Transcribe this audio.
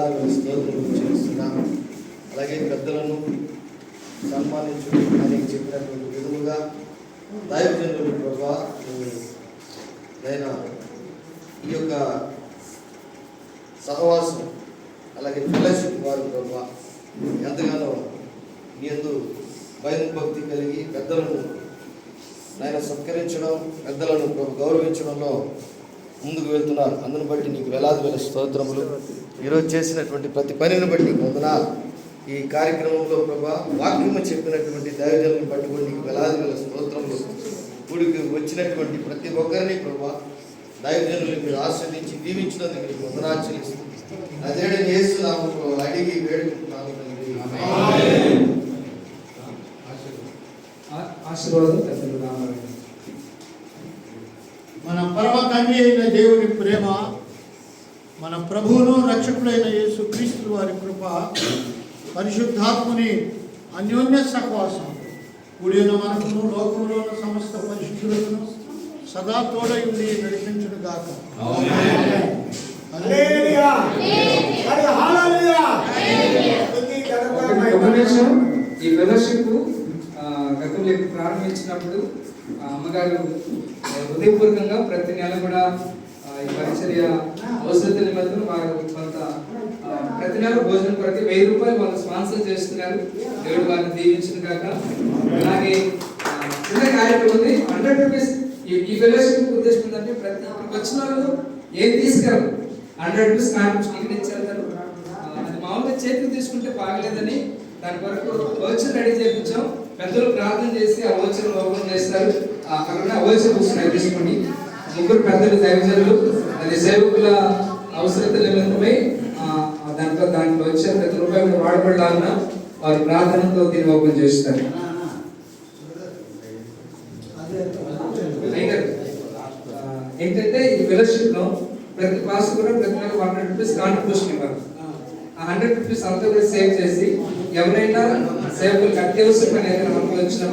వేలాది స్తోత్రములు చేస్తున్నాను. అలాగే పెద్దలను సన్మానించడం అని చెప్పినటువంటి విధముగా దైవజనులు ప్రభా నేను ఈ యొక్క సహవాసం అలాగే ఫెలోషిప్ వారు ప్రభా ఎంతగానో మీ యందు భయం భక్తి కలిగి పెద్దలను ఆయన సత్కరించడం, పెద్దలను గౌరవించడంలో ముందుకు వెళ్తున్నారు. అందును బట్టి నీకు వేలాది వేల స్తోత్రములు. ఈరోజు చేసినటువంటి ప్రతి పనిని బట్టి వందనాలు. ఈ కార్యక్రమంలో ప్రభా వాక్యము చెప్పినటువంటి దైవజనులను బట్టి కూడా నీకు వేలాది వేల స్తోత్రములు. గుడికి వచ్చినటువంటి ప్రతి ఒక్కరిని ప్రభా దైవజనులు మీరు ఆస్వాదించి దీవించినందుకు నీకు వందనాలు చెల్లిస్తుంది. అదేడని యేసు నామములో అడిగి వేడుకుంటున్నాను తండ్రి. ఆశీర్వాదం. మన పరమ తండ్రి అయిన దేవుని ప్రేమ, మన ప్రభువును రక్షకుడైన యేసు క్రీస్తు వారి కృప, పరిశుద్ధాత్ముని అన్యోన్య సహవాసం కూడిన మనకును లోకంలో ఉన్న సమస్త పరిశుద్ధులను సదా తోడై ఉండి నడిపించును గాక. ఈ ఫెలోషిప్ గతంలో ప్రారంభించినప్పుడు అమ్మగారు హృదయపూర్వకంగా ప్రతి నెల కూడా ఈ పరిచర్య అవసరత నిమిత్తం వారు కొంత ప్రతి నెల భోజనం కొరకు 1000 రూపాయలు వాళ్ళు స్పాన్సర్ చేస్తున్నారు. దేవుడు వారిని దీవించిన కాక. అలాగే చిన్న కార్యక్రమం ఉంది, 100 రూపీస్. ఈ ఫెలోషిప్ ఉద్దేశం ఏంటంటే ప్రతి వచ్చిన వాళ్ళు ఏం తీసుకెళ్ళరు, 100 రూపీస్ కాంట్రిబ్యూషన్ ఇచ్చేస్తారు. అది మామూలుగా చేతికి తీసుకుంటే బాగలేదని దాని కొరకు ఓచర్ రెడీ చేయించాం. పెద్దలు ప్రార్థన చేసి ఆ ఓచర్ ఓపెన్ చేస్తారు. అక్కడ ఓచర్ పుస్తకాలు తీసుకోండి. ముగ్గురు పెద్దలు దైవజనులు అది సేవకుల అవసరత నిమిత్తమై దాంట్లో వచ్చే ప్రతి రూపాయి కూడా వాడబడాలన్న వారి ప్రార్థనతో దీన్ని ఓపెన్ చేస్తారు. ఏంటంటే ఈ ఫెలోషిప్ లో ప్రతి పాస్ కూడా ప్రతి నెల 100 రూపీస్ కాంట్రిబ్యూషన్ ఇవ్వాలి. ఆ 100 రూపీస్ అంతా కూడా సేవ్ చేసి ఎవరైనా సేవకులకు అత్యవసరమైన ఏదైనా మనకు వచ్చినప్పుడు